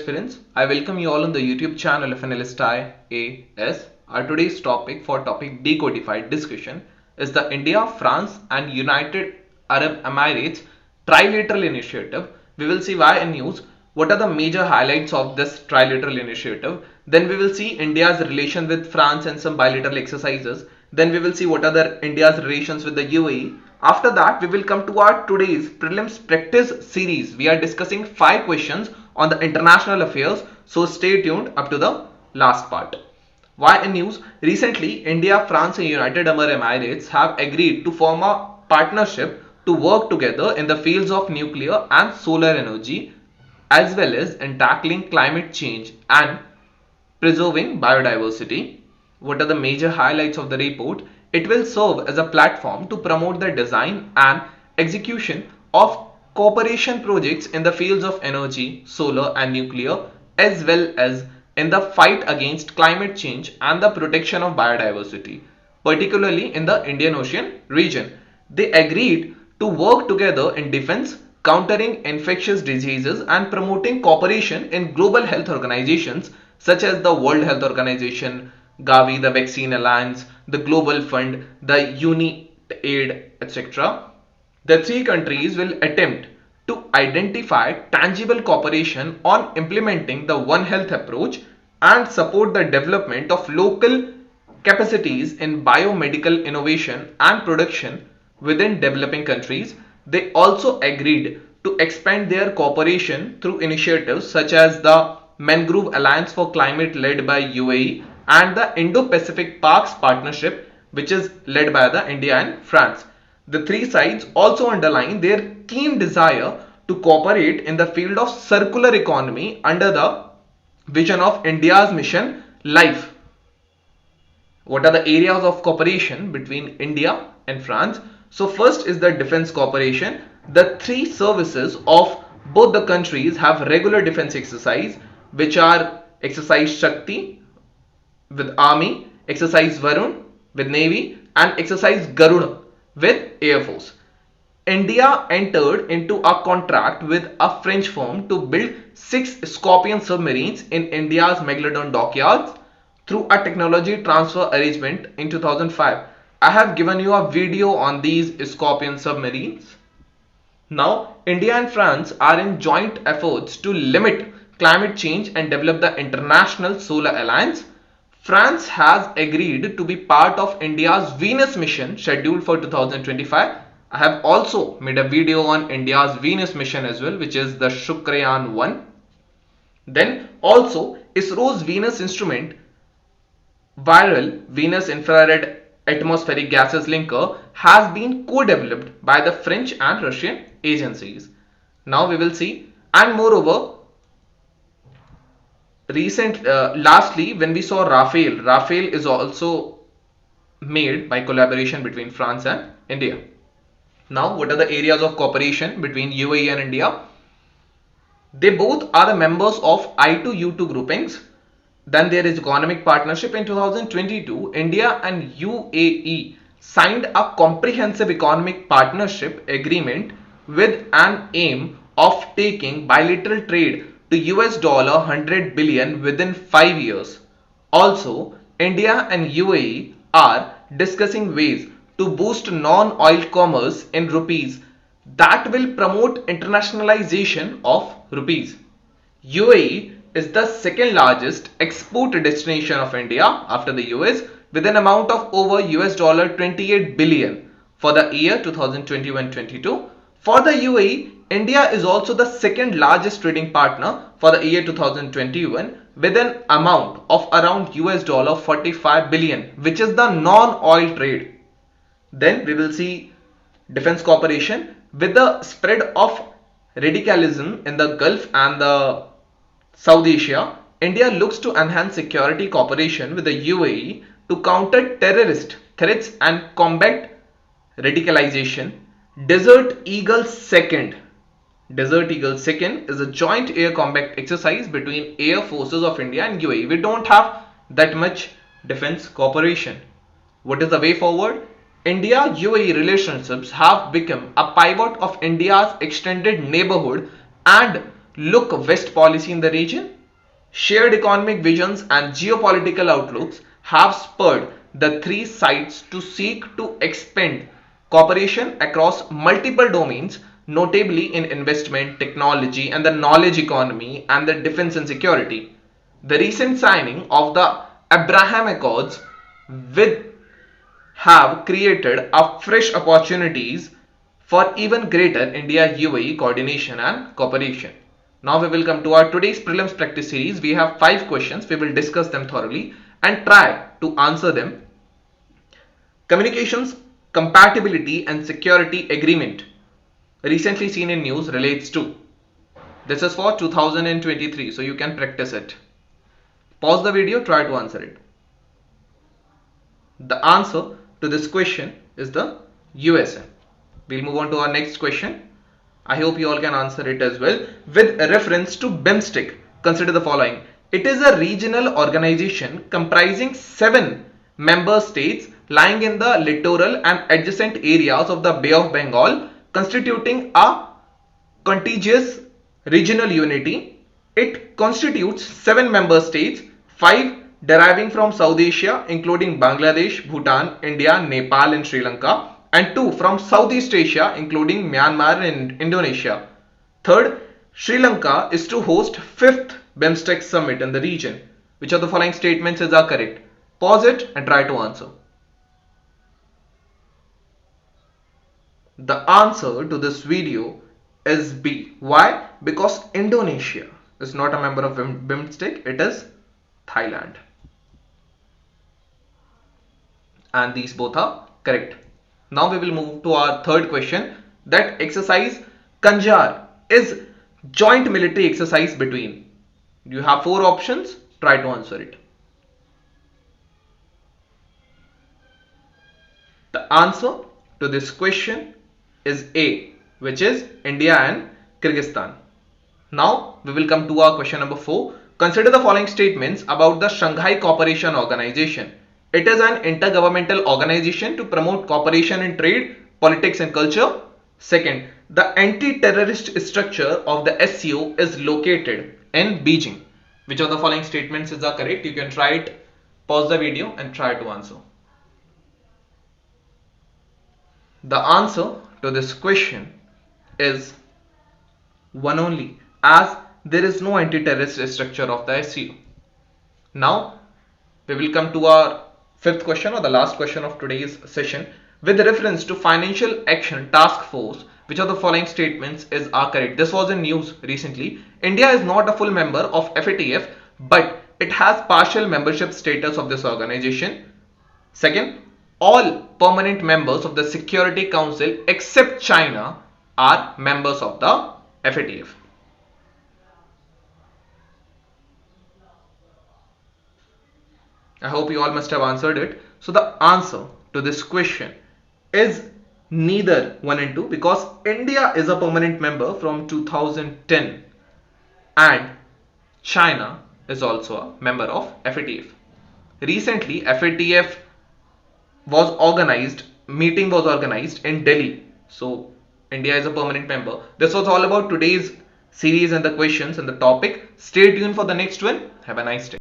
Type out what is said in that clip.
aspirants, I welcome you all on the YouTube channel of Analyst IAS. Our today's topic for topic Decodified discussion is the India, France and United Arab Emirates trilateral initiative. We will see why in news, what are the major highlights of this trilateral initiative. Then we will see India's relation with France and some bilateral exercises. Then we will see what are the India's relations with the UAE. After that, we will come to our today's prelims practice series. We are discussing 5 questions on the international affairs. So stay tuned up to the last part. Why in news? Recently, India, France and United Arab Emirates have agreed to form a partnership to work together in the fields of nuclear and solar energy, as well as in tackling climate change and preserving biodiversity. What are the major highlights of the report? It will serve as a platform to promote the design and execution of cooperation projects in the fields of energy, solar and nuclear, as well as in the fight against climate change and the protection of biodiversity, particularly in the Indian Ocean region. They agreed to work together in defense, countering infectious diseases and promoting cooperation in global health organizations such as the World Health Organization, Gavi, the Vaccine Alliance, the Global Fund, the United, etc. The 3 countries will attempt to identify tangible cooperation on implementing the One Health approach and support the development of local capacities in biomedical innovation and production within developing countries. They also agreed to expand their cooperation through initiatives such as the Mangrove Alliance for Climate led by UAE and the Indo-Pacific Parks Partnership, which is led by the India and France. The 3 sides also underline their keen desire to cooperate in the field of circular economy under the vision of India's mission Life. What are the areas of cooperation between India and France? So first is the defense cooperation. The 3 services of both the countries have regular defense exercise, which are exercise Shakti with Army, exercise Varun with Navy and exercise Garuda with Air Force. India entered into a contract with a French firm to build 6 Scorpion submarines in India's Megalodon dockyards through a technology transfer arrangement in 2005. I have given you a video on these Scorpion submarines. Now, India and France are in joint efforts to limit climate change and develop the International Solar Alliance. France has agreed to be part of India's Venus mission scheduled for 2025. I have also made a video on India's Venus mission as well, which is the Shukrayaan 1. Then also ISRO's Venus instrument, Viral Venus Infrared Atmospheric Gases Linker, has been co-developed by the French and Russian agencies. Now we will see, and moreover, lastly, when we saw Rafale is also made by collaboration between France and India. Now, what are the areas of cooperation between UAE and India? They both are the members of I2U2 groupings. Then there is economic partnership. In 2022, India and UAE signed a comprehensive economic partnership agreement with an aim of taking bilateral trade to $100 billion within 5 years. Also, India and UAE are discussing ways to boost non-oil commerce in rupees that will promote internationalization of rupees. UAE is the second largest export destination of India after the US with an amount of over $28 billion for the year 2021-22. For the UAE, India is also the second largest trading partner for the year 2021 with an amount of around $45 billion, which is the non-oil trade. Then we will see defense cooperation. With the spread of radicalism in the Gulf and the South Asia, India looks to enhance security cooperation with the UAE to counter terrorist threats and combat radicalization. Desert Eagle 2nd is a joint air combat exercise between air forces of India and UAE. We don't have that much defense cooperation. What is the way forward? India-UAE relationships have become a pivot of India's extended neighborhood and look west policy in the region, shared economic visions and geopolitical outlooks have spurred the three sides to seek to expand cooperation across multiple domains, notably in investment, technology, and the knowledge economy and the defense and security. The recent signing of the Abraham Accords with have created a fresh opportunities for even greater India UAE coordination and cooperation. Now we will come to our today's prelims practice series. We have 5 questions. We will discuss them thoroughly and try to answer them. Communications compatibility and security agreement recently seen in news relates to. This is for 2023, so you can practice it. Pause the video, try to answer it. The answer to this question is the USA. We'll move on to our next question. I hope you all can answer it as well. With reference to BIMSTEC, consider the following. It is a regional organization comprising 7 member states lying in the littoral and adjacent areas of the Bay of Bengal, constituting a contiguous regional unity. It constitutes 7 member states, 5 deriving from South Asia including Bangladesh, Bhutan, India, Nepal and Sri Lanka, and 2 from Southeast Asia including Myanmar and Indonesia. Third, Sri Lanka is to host 5th BIMSTEC summit in the region. Which of the following statements are correct? Pause it and try to answer. The answer to this video is B. Why? Because Indonesia is not a member of BIMSTEC, it is Thailand. And these both are correct. Now we will move to our third question, that exercise Kanjar is joint military exercise between. You have 4 options, try to answer it. The answer to this question is A, which is India and Kyrgyzstan. Now we will come to our question number 4. Consider the following statements about the Shanghai Cooperation Organization. It is an intergovernmental organization to promote cooperation in trade, politics and culture. Second, the anti-terrorist structure of the SCO is located in Beijing. Which of the following statements are correct? You can try it, pause the video and try to answer. The answer to this question is one only, as there is no anti-terrorist structure of the SCO. Now we will come to our 5th question, or the last question of today's session. With reference to Financial Action Task Force, which of the following statements are correct? This was in news recently. India is not a full member of FATF, but it has partial membership status of this organization. Second, all permanent members of the Security Council except China are members of the FATF. I hope you all must have answered it. So the answer to this question is neither 1 and 2, because India is a permanent member from 2010 and China is also a member of FATF. Recently FATF meeting was organized in Delhi. So India is a permanent member. This was all about today's series and the questions and the topic. Stay tuned for the next one. Have a nice day.